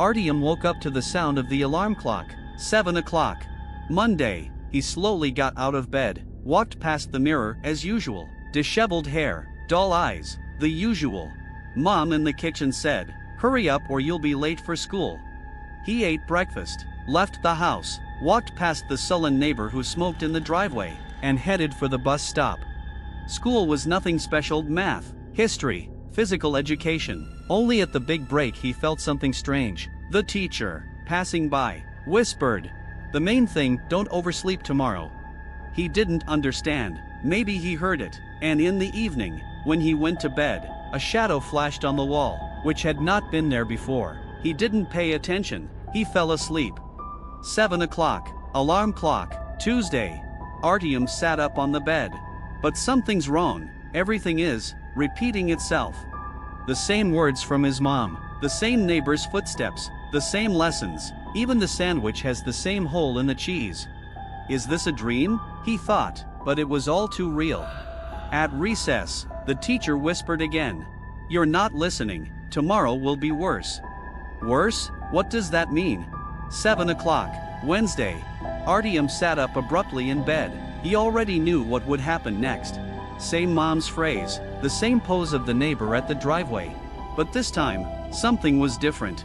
Artyom woke up to the sound of the alarm clock. 7 o'clock. Monday. He slowly got out of bed, walked past the mirror as usual. Disheveled hair, dull eyes, the usual. Mom in the kitchen said, "Hurry up or you'll be late for school." He ate breakfast, left the house, walked past the sullen neighbor who smoked in the driveway, and headed for the bus stop. School was nothing special: math, history, physical education. Only at the big break he felt something strange. The teacher, passing by, whispered, "The main thing, don't oversleep tomorrow." He didn't understand. Maybe he heard it, and in the evening, when he went to bed, a shadow flashed on the wall, which had not been there before. He didn't pay attention. He fell asleep. 7 o'clock. Alarm clock. Tuesday. Artyom sat up on the bed. But something's wrong. Everything is repeating itself. The same words from his mom, the same neighbor's footsteps, the same lessons. Even the sandwich has the same hole in the cheese. Is this a dream? He thought, but it was all too real. At recess, the teacher whispered again, "You're not listening. Tomorrow will be worse." Worse? What does that mean? 7 o'clock. Wednesday. Artyom sat up abruptly in bed. He already knew what would happen next. Same mom's phrase, the same pose of the neighbor at the driveway. But this time, something was different.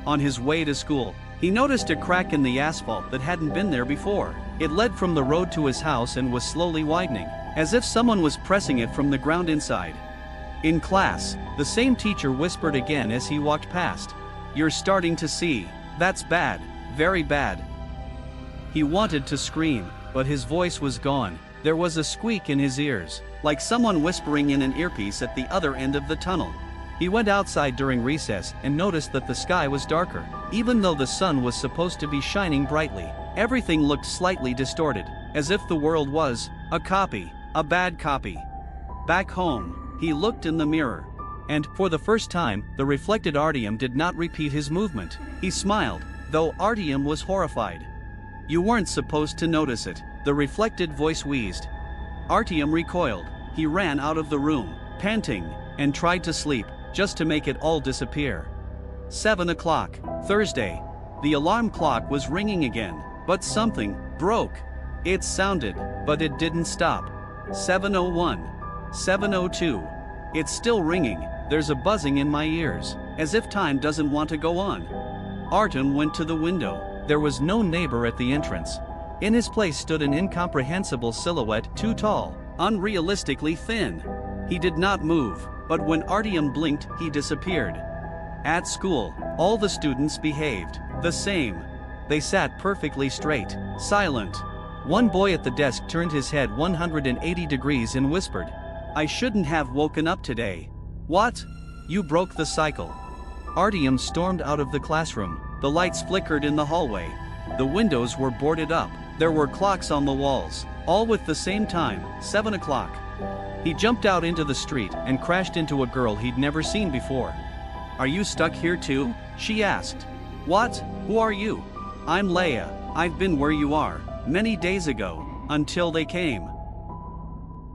On his way to school, he noticed a crack in the asphalt that hadn't been there before. It led from the road to his house and was slowly widening, as if someone was pressing it from the ground inside. In class, the same teacher whispered again as he walked past, "You're starting to see. That's bad, very bad." He wanted to scream, but his voice was gone. There was a squeak in his ears, like someone whispering in an earpiece at the other end of the tunnel. He went outside during recess and noticed that the sky was darker. Even though the sun was supposed to be shining brightly, everything looked slightly distorted, as if the world was a copy, a bad copy. Back home, he looked in the mirror. And, for the first time, the reflected Artyom did not repeat his movement. He smiled, though Artyom was horrified. "You weren't supposed to notice it," the reflected voice wheezed. Artyom recoiled. He ran out of the room, panting, and tried to sleep, just to make it all disappear. 7 o'clock. Thursday. The alarm clock was ringing again, but something broke. It sounded, but it didn't stop. 7:01. 7:02. It's still ringing. There's a buzzing in my ears, as if time doesn't want to go on. Artyom went to the window. There was no neighbor at the entrance. In his place stood an incomprehensible silhouette, too tall, unrealistically thin. He did not move, but when Artyom blinked, he disappeared. At school, all the students behaved the same. They sat perfectly straight, silent. One boy at the desk turned his head 180 degrees and whispered, "I shouldn't have woken up today." "What? You broke the cycle." Artyom stormed out of the classroom. The lights flickered in the hallway. The windows were boarded up. There were clocks on the walls, all with the same time, 7 o'clock. He jumped out into the street and crashed into a girl he'd never seen before. "Are you stuck here too?" she asked. "What? Who are you?" "I'm Leia. I've been where you are, many days ago, until they came."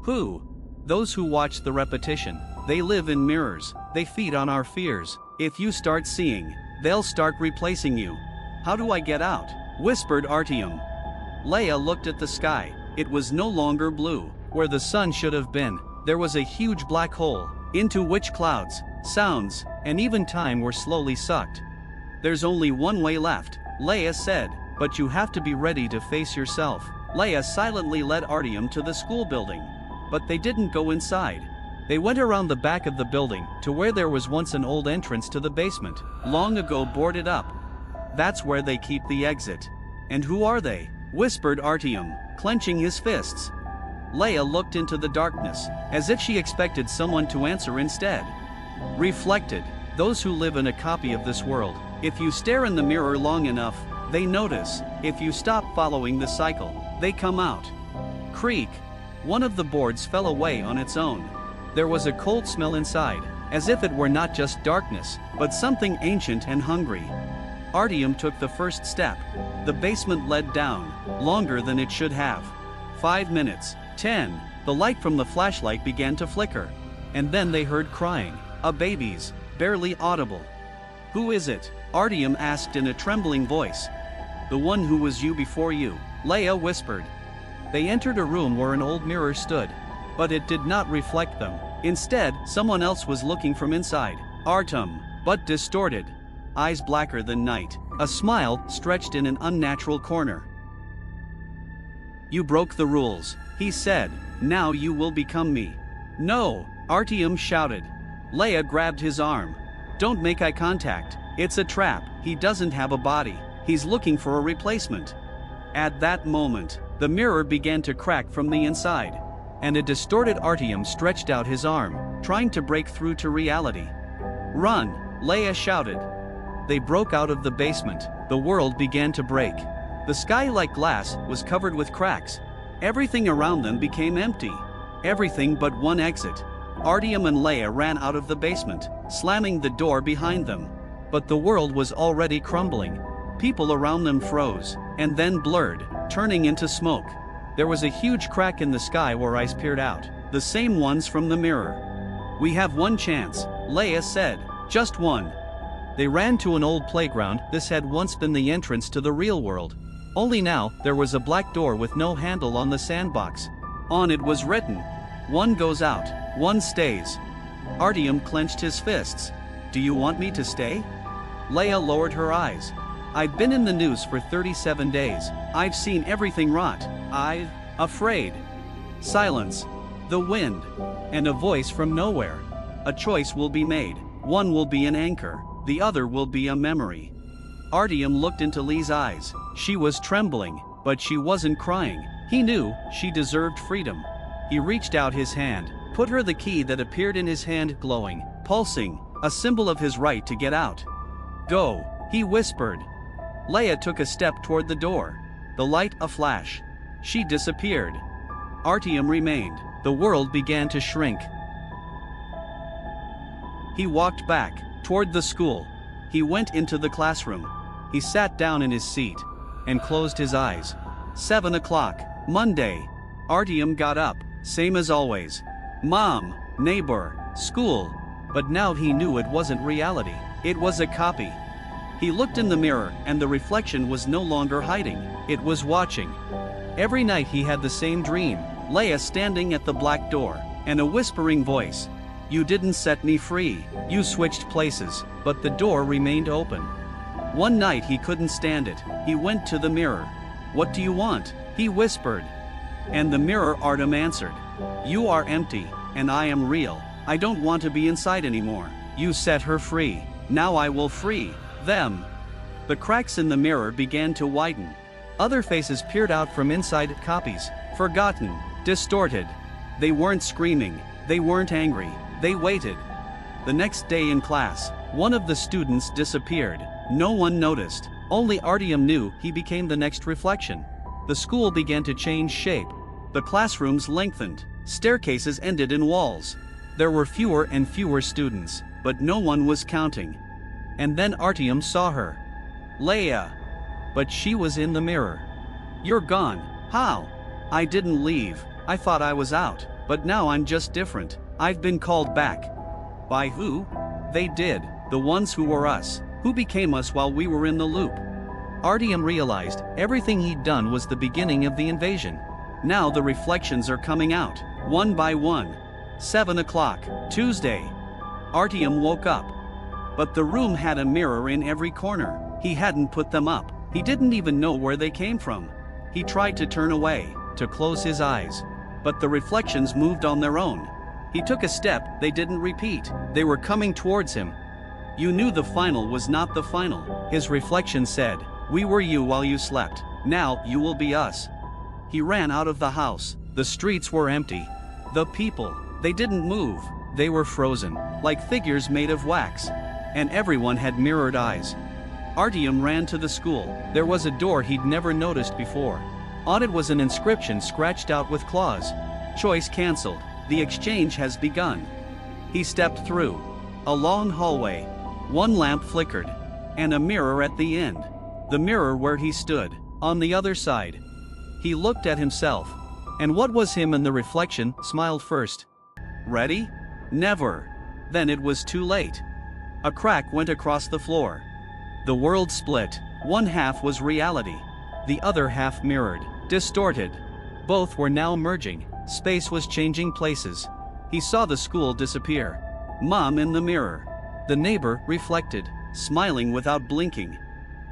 Who? Those who watch the repetition. They live in mirrors. They feed on our fears. If you start seeing, they'll start replacing you. "How do I get out?" whispered Artyom. Leia looked at the sky. It was no longer blue. Where the sun should have been, there was a huge black hole, into which clouds, sounds, and even time were slowly sucked. "There's only one way left," Leia said, "but you have to be ready to face yourself." Leia silently led Artyom to the school building. But they didn't go inside. They went around the back of the building, to where there was once an old entrance to the basement, long ago boarded up. "That's where they keep the exit." "And who are they?" whispered Artyom, clenching his fists. Leia looked into the darkness, as if she expected someone to answer instead. Reflected, those who live in a copy of this world. If you stare in the mirror long enough, they notice. If you stop following the cycle, they come out. Creak. One of the boards fell away on its own. There was a cold smell inside, as if it were not just darkness, but something ancient and hungry. Artyom took the first step. The basement led down, longer than it should have. 5 minutes, 10, the light from the flashlight began to flicker. And then they heard crying, a baby's, barely audible. "Who is it?" Artyom asked in a trembling voice. The one who was you before you, Leia whispered. They entered a room where an old mirror stood. But it did not reflect them. Instead, someone else was looking from inside. Artyom, but distorted. Eyes blacker than night. A smile stretched in an unnatural corner. You broke the rules, he said. Now you will become me. No, Artyom shouted. Leia grabbed his arm. Don't make eye contact. It's a trap. He doesn't have a body. He's looking for a replacement. At that moment, the mirror began to crack from the inside. And a distorted Artyom stretched out his arm, trying to break through to reality. Run, Leia shouted. They broke out of the basement. The world began to break. The sky, like glass, was covered with cracks. Everything around them became empty. Everything but one exit. Artyom and Leia ran out of the basement, slamming the door behind them. But the world was already crumbling. People around them froze, and then blurred, turning into smoke. There was a huge crack in the sky where eyes peered out, the same ones from the mirror. We have one chance, Leia said. Just one. They ran to an old playground. This had once been the entrance to the real world. Only now, there was a black door with no handle on the sandbox. On it was written, one goes out, one stays. Artyom clenched his fists. Do you want me to stay? Leia lowered her eyes. I've been in the news for 37 days. I've seen everything rot. I'm afraid. Silence. The wind. And a voice from nowhere. A choice will be made. One will be an anchor. The other will be a memory. Artyom looked into Lee's eyes. She was trembling, but she wasn't crying. He knew she deserved freedom. He reached out his hand, put her the key that appeared in his hand, glowing, pulsing, a symbol of his right to get out. Go, he whispered. Leia took a step toward the door. The light a flash. She disappeared. Artyom remained. The world began to shrink. He walked back, toward the school. He went into the classroom. He sat down in his seat, and closed his eyes. 7 o'clock, Monday. Artyom got up, same as always. Mom, neighbor, school. But now he knew it wasn't reality. It was a copy. He looked in the mirror, and the reflection was no longer hiding. It was watching. Every night he had the same dream, Leia standing at the black door, and a whispering voice. You didn't set me free. You switched places, but the door remained open. One night he couldn't stand it. He went to the mirror. What do you want? He whispered. And the mirror Artyom answered. You are empty, and I am real. I don't want to be inside anymore. You set her free. Now I will free them. The cracks in the mirror began to widen. Other faces peered out from inside copies, forgotten, distorted. They weren't screaming. They weren't angry. They waited. The next day in class, one of the students disappeared. No one noticed. Only Artyom knew he became the next reflection. The school began to change shape. The classrooms lengthened. Staircases ended in walls. There were fewer and fewer students, but no one was counting. And then Artyom saw her. Leia. But she was in the mirror. You're gone. How? I didn't leave. I thought I was out, but now I'm just different. I've been called back. By who? They did. The ones who were us, who became us while we were in the loop. Artyom realized everything he'd done was the beginning of the invasion. Now the reflections are coming out, one by one. 7 o'clock, Tuesday. Artyom woke up. But the room had a mirror in every corner. He hadn't put them up. He didn't even know where they came from. He tried to turn away, to close his eyes. But the reflections moved on their own. He took a step, they didn't repeat. They were coming towards him. You knew the final was not the final. His reflection said, we were you while you slept. Now you will be us. He ran out of the house. The streets were empty. The people, they didn't move. They were frozen, like figures made of wax. And everyone had mirrored eyes. Artyom ran to the school. There was a door he'd never noticed before. On it was an inscription scratched out with claws. Choice cancelled. The exchange has begun. He stepped through. A long hallway. One lamp flickered. And a mirror at the end. The mirror where he stood, on the other side. He looked at himself. And what was him in the reflection, smiled first. Ready? Never. Then it was too late. A crack went across the floor. The world split. One half was reality. The other half mirrored, distorted. Both were now merging. Space was changing places. He saw the school disappear. Mom in the mirror. The neighbor reflected, smiling without blinking.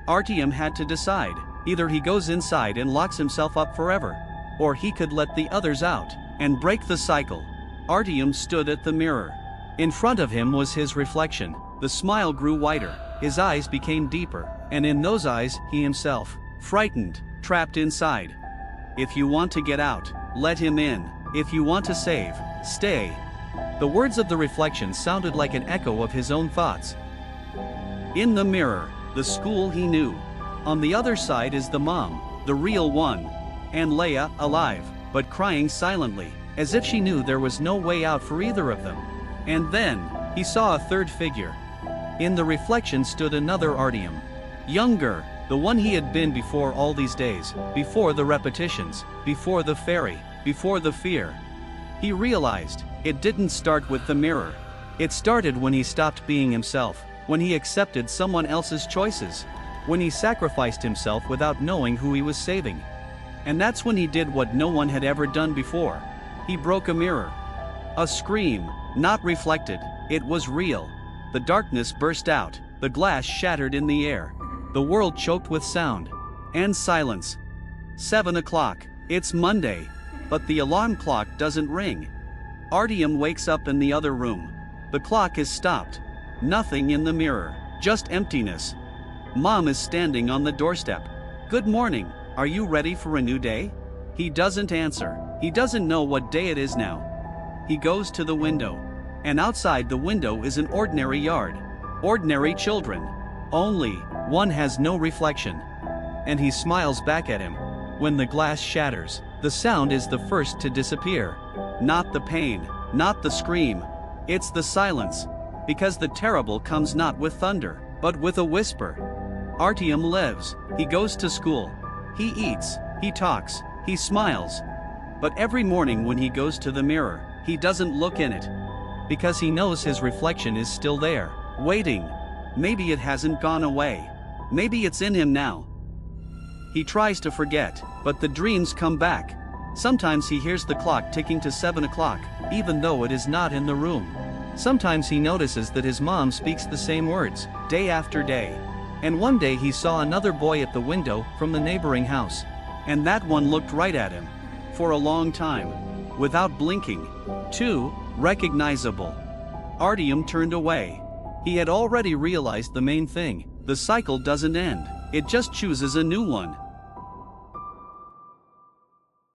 Artyom had to decide. Either he goes inside and locks himself up forever, or he could let the others out and break the cycle. Artyom stood at the mirror. In front of him was his reflection. The smile grew wider, his eyes became deeper, and in those eyes he himself, frightened, trapped inside. If you want to get out, let him in. If you want to save, stay. The words of the reflection sounded like an echo of his own thoughts. In the mirror, the school he knew. On the other side is the mom, the real one. And Leia, alive, but crying silently, as if she knew there was no way out for either of them. And then, he saw a third figure. In the reflection stood another Artyom. Younger, the one he had been before all these days, before the repetitions, before the fairy, before the fear. He realized, it didn't start with the mirror. It started when he stopped being himself, when he accepted someone else's choices, when he sacrificed himself without knowing who he was saving. And that's when he did what no one had ever done before. He broke a mirror. A scream, not reflected, it was real. The darkness burst out, the glass shattered in the air. The world choked with sound. And silence. 7 o'clock, it's Monday. But the alarm clock doesn't ring. Artyom wakes up in the other room. The clock is stopped. Nothing in the mirror, just emptiness. Mom is standing on the doorstep. Good morning, are you ready for a new day? He doesn't answer. He doesn't know what day it is now. He goes to the window. And outside the window is an ordinary yard. Ordinary children. Only, one has no reflection. And he smiles back at him. When the glass shatters, the sound is the first to disappear. Not the pain, not the scream. It's the silence. Because the terrible comes not with thunder, but with a whisper. Artyom lives. He goes to school. He eats. He talks. He smiles. But every morning when he goes to the mirror, he doesn't look in it. Because he knows his reflection is still there, waiting. Maybe it hasn't gone away. Maybe it's in him now. He tries to forget, but the dreams come back. Sometimes he hears the clock ticking to 7 o'clock, even though it is not in the room. Sometimes he notices that his mom speaks the same words, day after day. And one day he saw another boy at the window from the neighboring house. And that one looked right at him. For a long time. Without blinking. Too recognizable. Artyom turned away. He had already realized the main thing. The cycle doesn't end. It just chooses a new one.